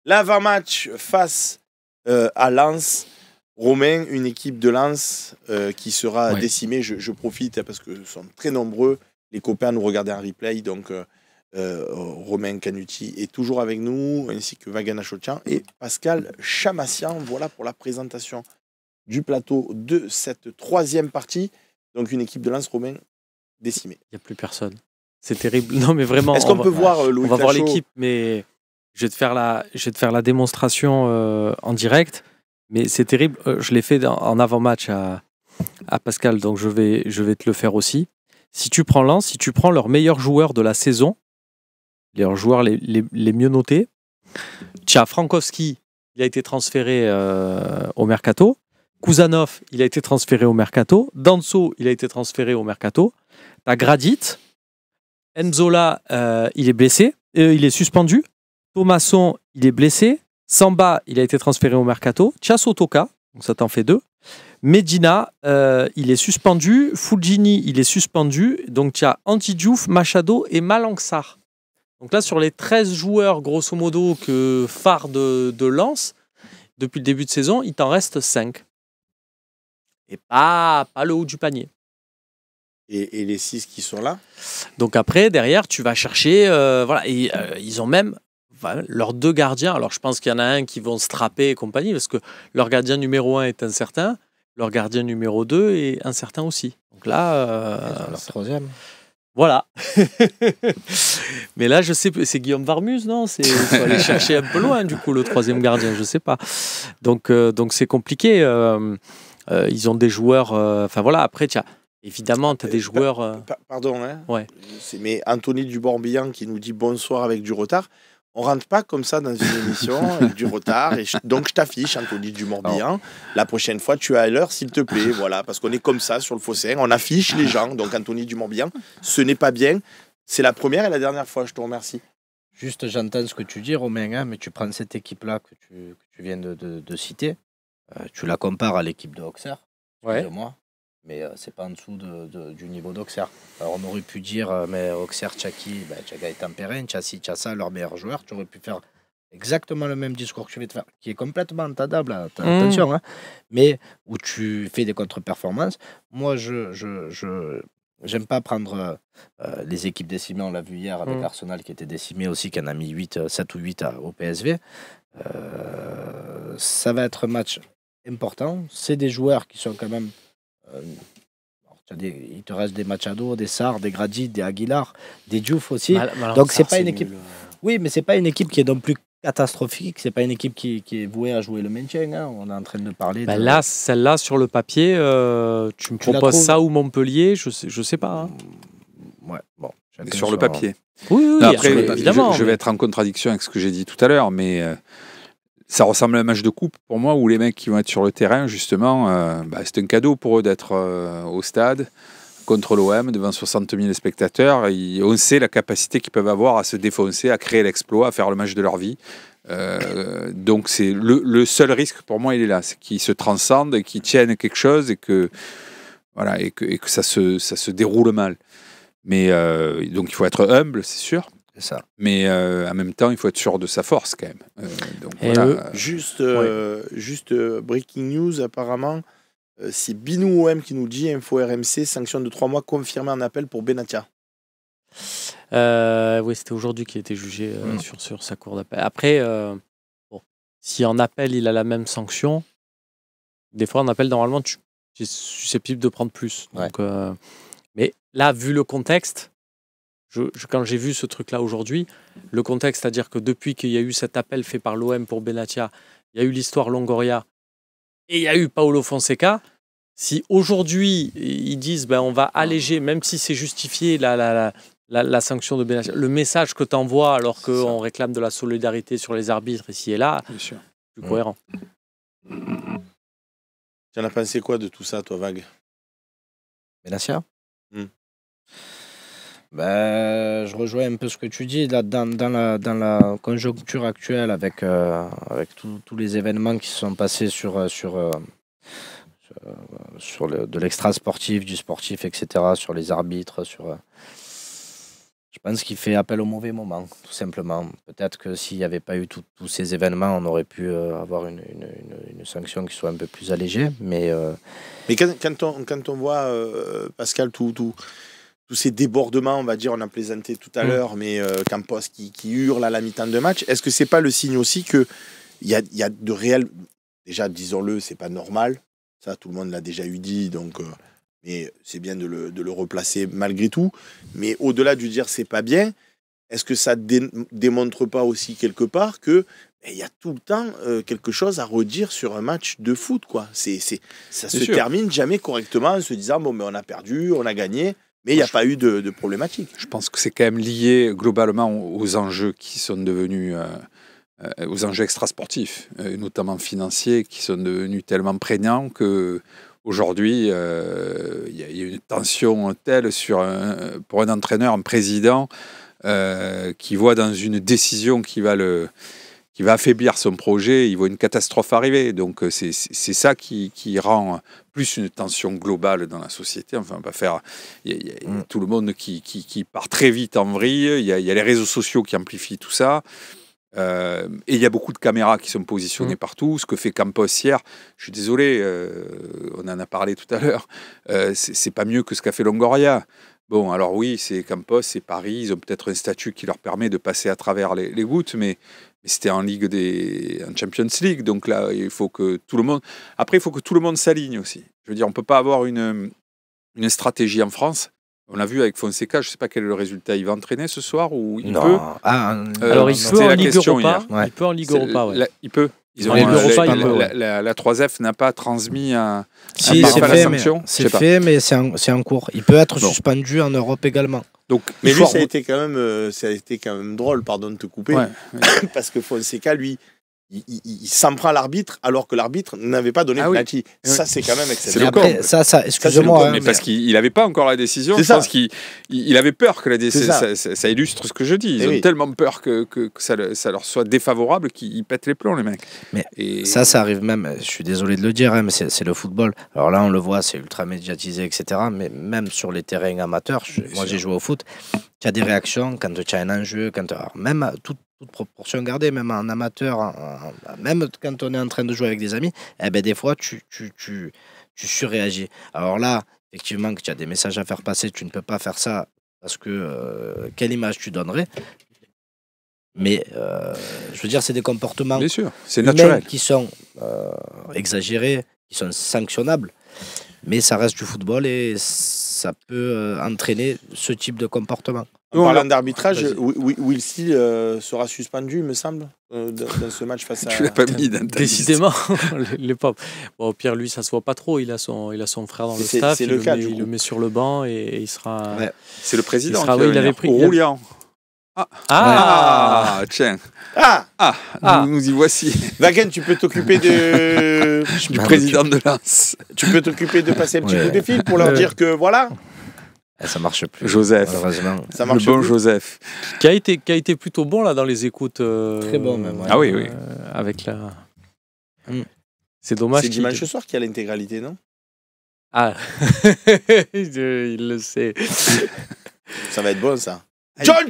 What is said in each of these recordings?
L'avant-match face à Lens. Romain, une équipe de Lens qui sera décimée. Je profite parce que nous sommes très nombreux. Les copains nous regardaient en replay. Donc, Romain Canuti est toujours avec nous, ainsi que Vagana Chotian et Pascal Chamassian. Voilà pour la présentation du plateau de cette troisième partie. Donc, une équipe de Lens, Romain, décimée. Il n'y a plus personne. C'est terrible. Non, mais vraiment. Est-ce qu'on peut voir Loïc On va voir Lachaud l'équipe, mais je vais te faire la démonstration en direct. Mais c'est terrible. Je l'ai fait en avant-match à Pascal, donc je vais te le faire aussi. Si tu prends Lens, si tu prends leurs meilleurs joueurs de la saison, leurs joueurs les mieux notés, tu as Frankowski, il a été transféré au Mercato. Kuzanov, il a été transféré au Mercato. Danso, il a été transféré au Mercato. Tu as Gradit. Enzola, il est blessé. Il est suspendu. Thomasson, il est blessé. Samba, il a été transféré au Mercato. Sotoka, donc ça t'en fait 2. Medina, il est suspendu. Fulgini, il est suspendu. Donc tu as Antidiouf, Machado et Malangsar. Donc là, sur les 13 joueurs, grosso modo, phares de Lens, depuis le début de saison, il t'en reste 5. Et pas le haut du panier. Et les 6 qui sont là. Donc après, derrière, tu vas chercher... ils ont même... leurs 2 gardiens, alors je pense qu'il y en a un qui vont se trapper et compagnie, parce que leur gardien numéro 1 est incertain, leur gardien numéro 2 est incertain aussi. Donc là... leur troisième. Voilà. Mais là, je sais, c'est Guillaume Varmus, non? Il faut aller chercher un peu loin, du coup, le troisième gardien, je sais pas. Donc c'est compliqué. Ils ont des joueurs... après, évidemment, tu as des joueurs... Pardon, hein. Ouais. Mais Anthony Dubourbillan qui nous dit bonsoir avec du retard. On rentre pas comme ça dans une émission avec du retard. Donc je t'affiche, Anthony Dubourbillan. La prochaine fois, tu es à l'heure, s'il te plaît. Voilà, parce qu'on est comme ça sur le Fossin. On affiche les gens. Donc Anthony Dubourbillan, ce n'est pas bien. C'est la première et la dernière fois. Je te remercie. Juste, j'entends ce que tu dis, Romain, hein, mais tu prends cette équipe-là que tu viens de citer. Tu la compares à l'équipe de Auxerre. Moi. Mais c'est pas en dessous du niveau d'Auxerre. Alors on aurait pu dire, mais Auxerre, Tchaki, Tchaka est tempéré, Tchassi, Tchassa, leurs meilleurs joueurs. Tu aurais pu faire exactement le même discours que je vais te faire, qui est complètement entendable, attention, hein, mais où tu fais des contre-performances. Moi, j'aime pas prendre les équipes décimées. On l'a vu hier avec Arsenal qui était décimé aussi, qui en a mis 7 ou 8 au PSV. Ça va être un match important. C'est des joueurs qui sont quand même... il te reste des Machado, des Sarr, des Gradit, des Aguilar, des Diouf aussi. Donc c'est pas une équipe. Oui, mais c'est pas une équipe qui est non plus catastrophique. C'est pas une équipe qui est vouée à jouer le maintien. Hein. On est en train de parler. Là, celle-là sur le papier, tu me proposes ça ou Montpellier, je sais pas. Hein. Ouais, bon. Sur le papier. Oui, non, après, évidemment. Je vais être en contradiction avec ce que j'ai dit tout à l'heure, mais. Ça ressemble à un match de coupe pour moi où les mecs qui vont être sur le terrain, justement, c'est un cadeau pour eux d'être au stade contre l'OM devant 60 000 spectateurs. On sait la capacité qu'ils peuvent avoir à se défoncer, à créer l'exploit, à faire le match de leur vie. Donc c'est le seul risque pour moi, il est là, c'est qu'ils se transcendent et qu'ils tiennent quelque chose et que ça se déroule mal. Mais donc il faut être humble, c'est sûr. Ça. Mais en même temps, il faut être sûr de sa force quand même. Juste breaking news, apparemment, c'est Binou OM qui nous dit info RMC, sanction de 3 mois confirmée en appel pour Benatia. Oui, c'était aujourd'hui qu'il a été jugé sur sa cour d'appel. Après, si en appel il a la même sanction, des fois en appel, normalement, tu es susceptible de prendre plus. Ouais. Donc, mais là, vu le contexte, quand j'ai vu ce truc-là aujourd'hui, le contexte, c'est-à-dire que depuis qu'il y a eu cet appel fait par l'OM pour Benatia, il y a eu l'histoire Longoria et il y a eu Paulo Fonseca. Si aujourd'hui ils disent on va alléger, même si c'est justifié la sanction de Benatia, le message que tu envoies alors qu'on réclame de la solidarité sur les arbitres ici et là, c'est plus cohérent. Tu en as pensé quoi de tout ça, toi, Vague? Benatia je rejoins un peu ce que tu dis là, dans la conjoncture actuelle avec tous les événements qui se sont passés sur de l'extra sportif, du sportif, etc., sur les arbitres, Je pense qu'il fait appel au mauvais moment, tout simplement. Peut-être que s'il n'y avait pas eu tous ces événements, on aurait pu avoir une sanction qui soit un peu plus allégée. Mais quand on voit, Pascal, tous ces débordements, on va dire, on a plaisanté tout à l'heure, mais Campos qui hurle à la mi-temps de match, est-ce que c'est pas le signe aussi qu'il y a de réels... Déjà, disons-le, c'est pas normal. Ça, tout le monde l'a déjà eu dit, donc... mais c'est bien de le replacer malgré tout. Mais au-delà du dire c'est pas bien, est-ce que ça démontre pas aussi quelque part que il y a tout le temps quelque chose à redire sur un match de foot, quoi. Ça se termine jamais correctement en se disant bon mais on a perdu, on a gagné, mais il n'y a pas eu de problématique. Je pense que c'est quand même lié globalement aux enjeux qui sont devenus aux enjeux extrasportifs, notamment financiers, qui sont devenus tellement prégnants que aujourd'hui, il y a une tension telle pour un entraîneur, un président, qui voit dans une décision qui va affaiblir son projet, il voit une catastrophe arriver. Donc c'est ça qui rend plus une tension globale dans la société. Enfin, on va faire... Il y a tout le monde qui part très vite en vrille, il y a les réseaux sociaux qui amplifient tout ça. Et il y a beaucoup de caméras qui sont positionnées partout. Ce que fait Campos hier, je suis désolé, on en a parlé tout à l'heure, c'est pas mieux que ce qu'a fait Longoria. Bon, alors oui, c'est Campos, c'est Paris, ils ont peut-être un statut qui leur permet de passer à travers les gouttes, mais c'était en Champions League, donc là, il faut que tout le monde... Après, il faut que tout le monde s'aligne aussi. Je veux dire, on ne peut pas avoir une stratégie en France. On l'a vu avec Fonseca, je ne sais pas quel est le résultat. Il va entraîner ce soir ou il peut alors, il peut en Ligue Europa. Il peut en Ligue Europa, ouais. Il peut. La 3F n'a pas transmis la sanction. C'est fait, mais c'est en cours. Il peut être suspendu en Europe également. Donc, mais lui, ça a été quand même drôle, pardon de te couper, parce que Fonseca, lui, il s'en prend à l'arbitre alors que l'arbitre n'avait pas donné de penalty. Ça, c'est quand même excellent. Après, ça excusez-moi. Mais parce qu'il n'avait pas encore la décision. Je pense qu'il avait peur que la décision. Ça illustre ce que je dis. Ils ont tellement peur que ça leur soit défavorable qu'ils pètent les plombs, les mecs. Mais ça arrive même, je suis désolé de le dire, mais c'est le football. Alors là, on le voit, c'est ultra médiatisé, etc. Mais même sur les terrains amateurs, moi j'ai joué au foot, tu as des réactions quand tu as un enjeu, même toute proportion gardée, même en amateur, même quand on est en train de jouer avec des amis, des fois tu surréagis. Alors là, effectivement, que tu as des messages à faire passer, tu ne peux pas faire ça parce que quelle image tu donnerais? Mais je veux dire, c'est des comportements bien sûr, c'est naturel, qui sont exagérés, qui sont sanctionnables, mais ça reste du football et ça peut entraîner ce type de comportement. En parlant d'arbitrage, Will Steele sera suspendu, il me semble, dans ce match face à... Tu l'as pas mis dans ta décidément, les pauvres. Bon, Pierre, lui, ça se voit pas trop. Il a son frère dans le staff. Il le met sur le banc et il sera... Ouais. C'est le président qui avait pris... Roulian. Tiens. Nous y voici. Wagen, tu peux t'occuper du président de Lens. Tu peux t'occuper de passer un petit coup de fil pour leur dire que voilà... Ça marche plus. Joseph. Ça marche le bon plus. Joseph. Qui a été plutôt bon là dans les écoutes. Très bon même. Ouais. Ah oui. Avec la. C'est dommage. C'est dimanche soir qu'il y a l'intégralité, non? Ah. Il le sait. Ça va être bon ça. John.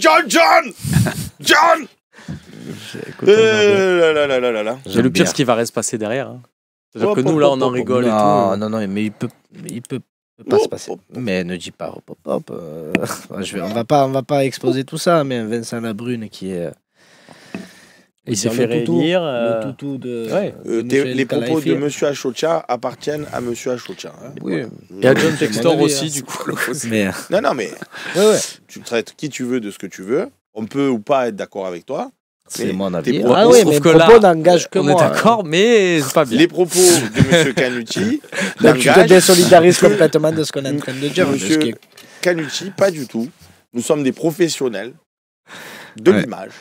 J'ai le pire ce qui va se passer derrière. C'est-à-dire que nous là on en rigole et tout. Non, mais il peut pas se passer. Mais ne dis pas hop. On va pas exposer tout ça, mais Vincent Labrune qui est... Il s'est fait réélire. Le toutou de... les propos de M. Achocha appartiennent à M. Achocha. Hein. Oui. Et à John Textor aussi, du coup. Mais... Non, mais tu traites qui tu veux de ce que tu veux. On peut ou pas être d'accord avec toi. C'est mon avis. Mais les propos n'engagent que moi. On est d'accord, mais c'est pas bien. Les propos de M. Canucci tu te désolidarises complètement de ce qu'on est en train de dire. M. Canucci, pas du tout. Nous sommes des professionnels de l'image.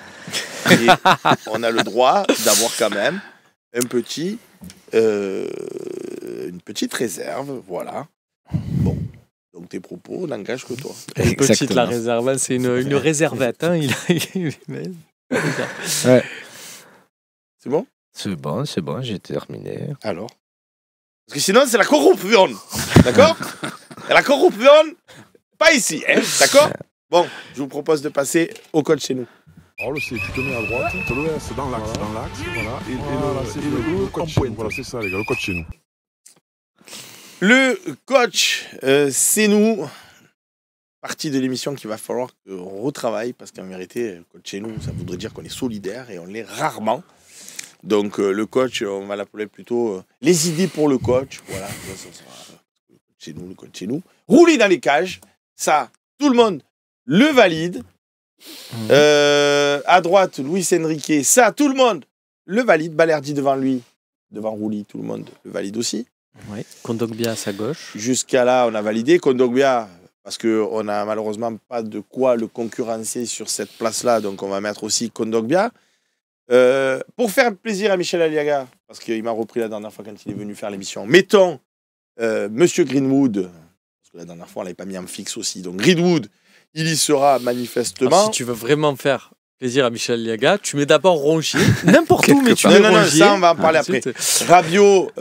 Et on a le droit d'avoir quand même une petite réserve. Voilà. Bon. Donc tes propos n'engagent que toi. Une petite la réserve, c'est une réservette. Hein. C'est bon? C'est bon, j'ai terminé. Alors? Parce que sinon, c'est la corruption. D'accord? Et la corruption, pas ici, hein? D'accord? Bon, je vous propose de passer au coach chez nous. Alors le C, tu te mets à droite, tu le laisses dans l'axe, voilà. Et le coach chez nous, voilà, c'est ça les gars, le coach chez nous. Le coach, c'est nous. Partie de l'émission qu'il va falloir qu'on retravaille parce qu'en vérité, coach chez nous, ça voudrait dire qu'on est solidaire et on l'est rarement. Donc le coach, on va l'appeler plutôt les idées pour le coach. Voilà, ça sera le coach chez nous. Rouler dans les cages, ça, tout le monde le valide. À droite, Luis Enrique, ça, tout le monde le valide. Balerdi devant lui, devant Rouli, tout le monde le valide aussi. Ouais. Kondogbia à sa gauche. Jusqu'à là, on a validé. Kondogbia, parce qu'on n'a malheureusement pas de quoi le concurrencer sur cette place-là, donc on va mettre aussi Kondogbia. Pour faire plaisir à Michel Aliaga, parce qu'il m'a repris la dernière fois quand il est venu faire l'émission, mettons Monsieur Greenwood, parce que la dernière fois on l'avait pas mis en fixe aussi, donc Greenwood, il y sera manifestement. Alors, si tu veux vraiment faire plaisir à Michel Aliaga, tu mets d'abord Rongier, n'importe où, mais tu mets non, Rongier. Ça on va en parler après. Rabiot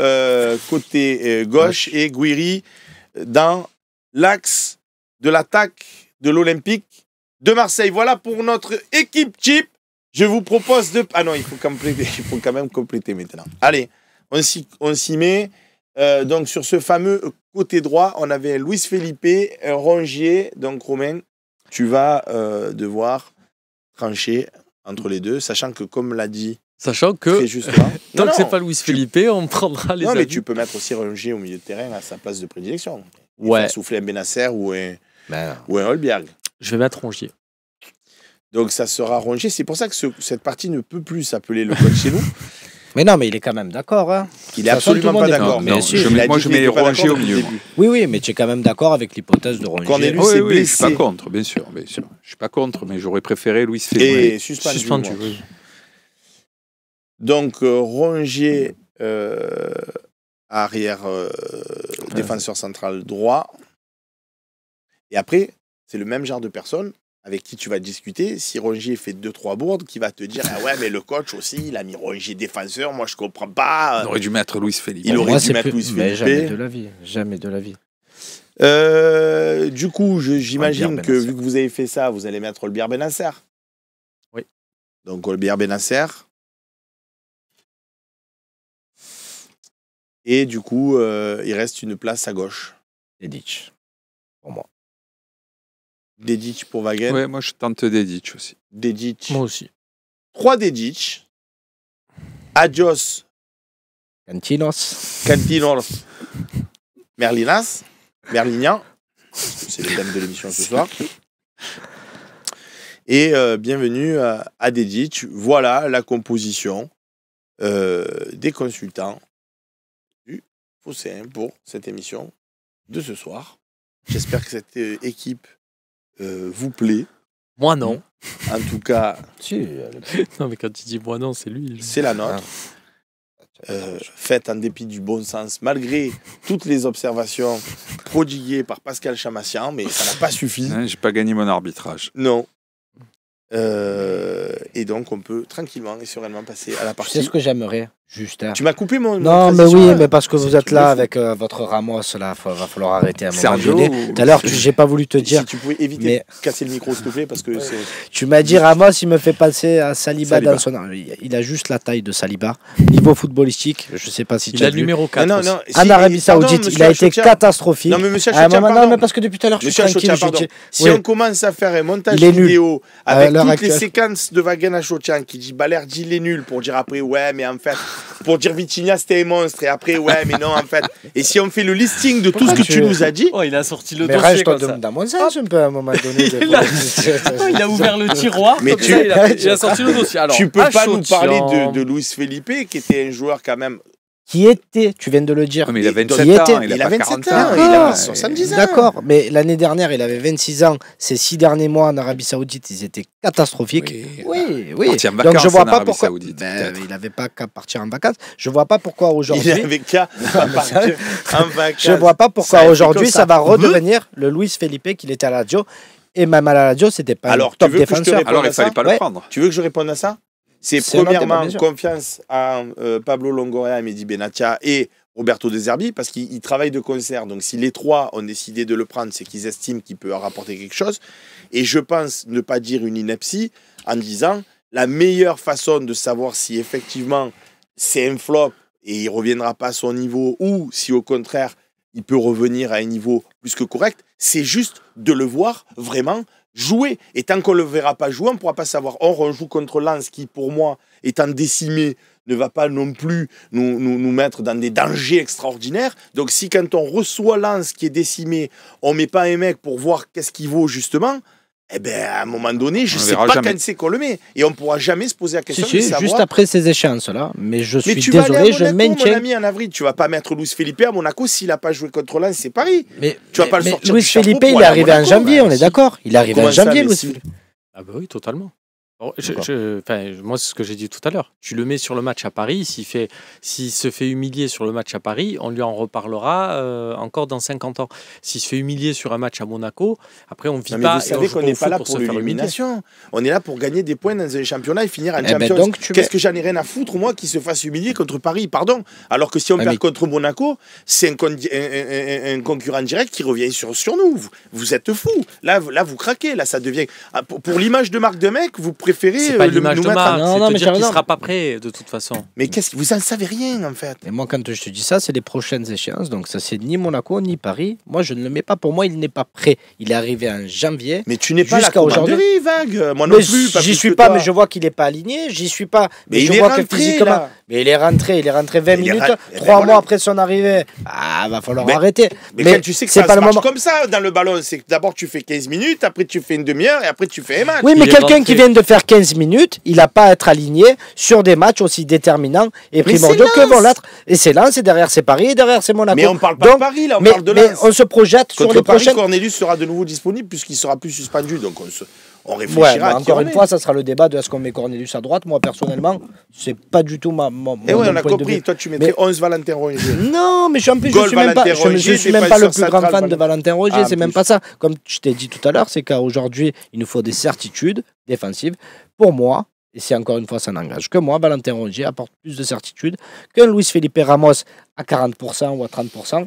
côté gauche et Guiri dans l'axe de l'attaque de l'Olympique de Marseille. Voilà pour notre équipe type. Je vous propose de... Ah non, il faut quand même compléter maintenant. Allez, on s'y met. Donc, sur ce fameux côté droit, on avait Luis Felipe, Rongier. Donc, Romain, tu vas devoir trancher entre les deux, sachant que, comme l'a dit... Sachant que, très justement, tant que c'est pas Luis Felipe, on prendra les Non, avis. mais tu peux mettre aussi Rongier au milieu de terrain à sa place de prédilection. Ouais. Souffler un Benasser ou un Holberg. Je vais mettre Rongier. Donc ça sera Rongier. C'est pour ça que cette partie ne peut plus s'appeler le coach chez nous. Mais non, mais il est quand même d'accord. Hein. Il est absolument pas d'accord. Non, je mets Rongier au milieu. Oui, mais tu es quand même d'accord avec l'hypothèse de Rongier. Oui, je suis pas contre, bien sûr. Je suis pas contre, mais j'aurais préféré Luis Felipe. Et suspendu. Oui. Donc Rongier arrière défenseur central droit. Et après, c'est le même genre de personne avec qui tu vas discuter. Si Rongier fait 2-3 bourdes, qui va te dire ah ouais, mais le coach aussi, il a mis Rongier défenseur, moi je comprends pas. Il aurait dû mettre Luis Felipe. Il aurait dû mettre Luis Felipe. Mais jamais de la vie. Du coup, j'imagine que vu que vous avez fait ça, vous allez mettre Holbière Benasser. Oui. Donc Holbière Benasser. Et du coup, il reste une place à gauche. Dedic, pour moi. Dedic pour Wagen. Ouais, moi je tente Dedic aussi. Dedic. Moi aussi. 3 Dedic. Adios. Cantinos. Merlignan. C'est le thème de l'émission ce soir. Et bienvenue à Dedic. Voilà la composition des consultants du Phocéen pour cette émission de ce soir. J'espère que cette équipe vous plaît. Moi non. En tout cas, Non, mais quand tu dis moi non, c'est lui. c'est la nôtre. Faite en dépit du bon sens, malgré toutes les observations prodiguées par Pascal Chamassian, mais ça n'a pas suffi. J'ai pas gagné mon arbitrage. Non. Et donc, on peut tranquillement et sereinement passer à la partie. C'est ce que j'aimerais, Justin. Tu m'as coupé mon. Non, mais oui, mais parce que vous êtes là avec votre Ramos, là, va falloir arrêter à un moment donné. Tout à l'heure, j'ai pas voulu te dire. Si tu pouvais éviter de casser le micro, s'il te plaît, parce que c'est. Tu m'as dit Ramos, il me fait passer à Saliba dans son. Il a juste la taille de Saliba. Niveau footballistique, je sais pas si tu as Il a le numéro 4. Non. En Arabie Saoudite, il a été catastrophique. Non, mais monsieur Achotia, non, mais parce que depuis tout à l'heure, je suis tranquille. Si on commence à faire un montage vidéo avec toutes les séquences de Wagen Achotian qui dit Balerdi, il est nul, pour dire après, ouais, mais en fait, pour dire Vitinha, c'était un monstre, et après, ouais, mais non, en fait. Et si on fait le listing de tout ce que tu nous as dit. Oh, il a sorti le mais dossier comme ça. Dans mon sens, un peu à un moment donné. Il a ouvert le tiroir. Mais il a sorti le dossier. Alors, tu peux pas nous parler de Luis Felipe, qui était un joueur quand même. Qui était, tu viens de le dire. Mais il a 27 ans, il a 27 ans, il a 70 ans. D'accord, mais l'année dernière, il avait 26 ans. Ces 6 derniers mois en Arabie Saoudite, ils étaient catastrophiques. Oui. Donc je vois pas pourquoi. Il n'avait pas qu'à partir en vacances. Je vois pas pourquoi aujourd'hui. Il n'avait qu'à partir en vacances. Je vois pas pourquoi aujourd'hui ça va redevenir le Luis Felipe qu'il était à la Lazio. Et même à la Lazio, c'était pas un top défenseur. Alors il fallait pas le prendre. Tu veux que je réponde à ça? C'est premièrement confiance en Pablo Longoria et Mehdi Benatia et Roberto De Zerbi, parce qu'ils travaillent de concert. Donc si les trois ont décidé de le prendre, c'est qu'ils estiment qu'il peut rapporter quelque chose. Et je pense ne pas dire une ineptie en disant la meilleure façon de savoir si effectivement c'est un flop et il ne reviendra pas à son niveau, ou si au contraire il peut revenir à un niveau plus que correct, c'est juste de le voir vraiment jouer. Et tant qu'on ne le verra pas jouer, on ne pourra pas savoir. Or, on joue contre Lens qui, pour moi, étant décimé, ne va pas non plus nous mettre dans des dangers extraordinaires. Donc si quand on reçoit Lens qui est décimé, on ne met pas un mec pour voir qu'est-ce qu'il vaut justement, eh ben, à un moment donné, je ne sais pas quand c'est qu'on le met. Et on ne pourra jamais se poser la question de savoir. Juste après ces échéances-là. Mais je suis tu désolé, vas aller à je Monaco, maintiens. mon ami, en avril. Tu ne vas pas mettre Luis Felipe à Monaco s'il n'a pas joué contre Lens, c'est Paris. Mais, tu vas pas le sortir Luis du chapeau Felipe, pour il est aller à arrivé en Monaco, janvier, on est si. d'accord. Il est arrivé Comment en ça, janvier, mais Luis si. Felipe. Ah bah oui, totalement. Moi, c'est ce que j'ai dit tout à l'heure. Tu le mets sur le match à Paris. S'il se fait humilier sur le match à Paris, on lui en reparlera encore dans 50 ans. S'il se fait humilier sur un match à Monaco, après, on ne vit mais pas. vous savez qu'on n'est pas là pour se faire humilier. l'illumination. On est là pour gagner des points dans un championnat et finir en Champions. Qu'est-ce que j'en ai rien à foutre, moi, qu'il se fasse humilier contre Paris, pardon. Alors que si on perd contre Monaco, c'est un concurrent direct qui revient sur nous. Vous êtes fous. Là, vous craquez. Là, ça devient... Pour l'image de marque de mec, vous préférez... C'est pas l'image de marque, Non, c'est mais dire qu'il ne sera pas prêt, de toute façon. Mais vous en savez rien, en fait. Et moi, quand je te dis ça, c'est les prochaines échéances. Donc, ça, c'est ni Monaco, ni Paris. Moi, je ne le mets pas. Pour moi, il n'est pas prêt. Il est arrivé en janvier. Mais tu n'es pas jusqu'à aujourd'hui, Vague. Moi non plus. J'y suis pas, mais je vois qu'il n'est pas aligné. J'y suis pas. Mais je il est vois rentré, que physiquement. là. Mais il est rentré 20 minutes. 3 mois après son arrivée. Ah, va falloir arrêter. Mais quand tu sais que c'est ça pas se le marche moment. comme ça dans le ballon, c'est que d'abord tu fais 15 minutes, après tu fais une demi-heure et après tu fais un match. Oui, mais Il est quelqu'un rentré. qui vient de faire 15 minutes, il n'a pas à être aligné sur des matchs aussi déterminants et primordiaux c'est que vont Lens. l'être. Et c'est Lens, et derrière c'est Paris, et derrière c'est Monaco. Mais on parle pas de Paris, là, on parle de mais Lens. on se projette sur Contre les Paris, prochaines. Cornelius sera de nouveau disponible puisqu'il sera plus suspendu. Donc on Ouais, réfléchira à qui encore on une met. fois, ça sera le débat de est-ce qu'on met Cornelius à droite. Moi, personnellement, c'est pas du tout mon Et ouais, on mon a point de compris. vue. Toi, tu mettrais 11 Valentin Rongier. Non, mais en plus, Goal, je suis même pas, Valentin Rongier, je suis même pas le plus défenseur grand central, fan de Valentin Rongier. Ah, c'est même plus. pas ça. Comme je t'ai dit tout à l'heure, c'est qu'aujourd'hui, il nous faut des certitudes défensives. Pour moi, et si encore une fois ça n'engage que moi, Valentin Rongier apporte plus de certitude qu'un Luis Felipe Ramos à 40% ou à 30%.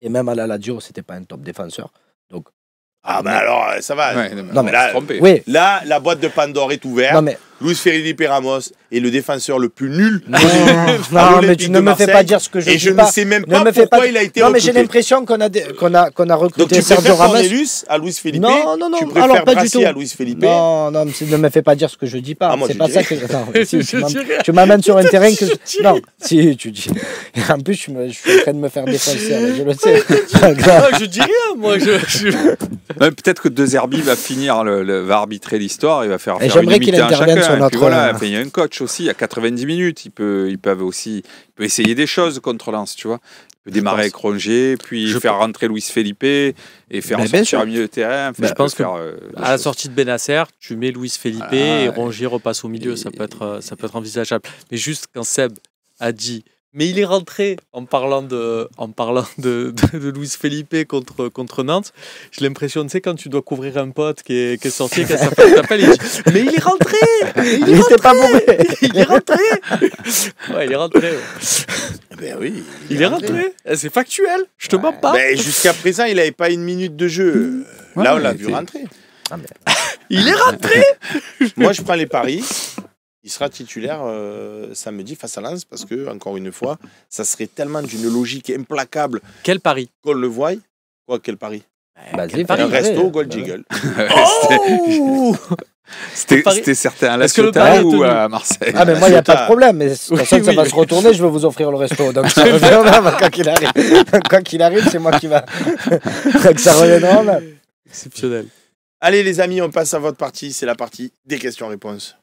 Et même à la Lazio, c'était pas un top défenseur. Donc, Ah, ben alors, ça va. Ouais, Non, mais là, trompé. oui. Là, la boîte de Pandore est ouverte. Non, mais Luis Felipe Ramos est le défenseur le plus nul. non, à mais l'Olympique tu ne de me fais pas Marseille. dire ce que je Et dis je pas. ne sais même Ne pas me fais pourquoi pas- il a été Non, mais j'ai recruté. l'impression qu'on a Donc recruté tu Sergio préfères Ramos. Cornelius à Luis Felipe. Non, Tu alors préfères pas du Brassier tout. à Luis Felipe. Non, ne me fais pas dire ce que je dis pas. Ah, moi, c'est je pas dirais. ça que. Non, mais si, Je dirais. tu m'amènes sur un terrain que. Je dirais. Non, si tu dis. Et en plus, je suis en train de me faire défoncer. là, je le sais. Ah, je dis rien, moi. Ouais, peut-être que De Zerbi va finir, va arbitrer l'histoire, il va faire Et une j'aimerais qu'il mi-temps à intervienne chacun. sur Et puis notre- voilà, enfin, il y a un coach aussi à 90 minutes, il peut essayer des choses contre Lens, tu vois. Il peut démarrer avec Rongier, puis faire rentrer Luis Felipe et faire Mais en bien sortir sûr. un milieu de terrain. Enfin, Je pense que faire, des à la choses. sortie de Benacer, tu mets Luis Felipe Ah, et ouais. Rongier repasse au milieu. Ça peut être envisageable. Mais juste quand Seb a dit. Mais il est rentré en parlant de Luis Felipe contre Nantes. J'ai l'impression, tu sais, quand tu dois couvrir un pote qui est sorti, quand ça t'appelle, il dit mais il est rentré. Il était pas bourré. Il est rentré. Ouais, il est rentré. Ouais. Ben oui. Il est rentré. C'est factuel. Je te mens pas. Ben, jusqu'à présent, il n'avait pas une minute de jeu. Là, on l'a vu rentrer. Il est rentré. Moi, je prends les paris. Il sera titulaire samedi face à Lens parce que, encore une fois, ça serait tellement d'une logique implacable Quel pari. qu'on le voie. Quoi, quel pari? Vas-y, Paris, Un vas-y. resto, goal jiggle. Oh C'était certain à La Est-ce que le Ciotat pari est ou tenu à Marseille? Ah, mais moi, il n'y a pas de Ciotat. problème. Mais de toute façon, ça va se retourner. Je vais vous offrir le resto. Donc, ça reviendra quoi qu'il arrive. Quoi qu'il arrive, c'est moi qui va. Donc, ça reviendra. Exceptionnel. Allez, les amis, on passe à votre partie. C'est la partie des questions-réponses.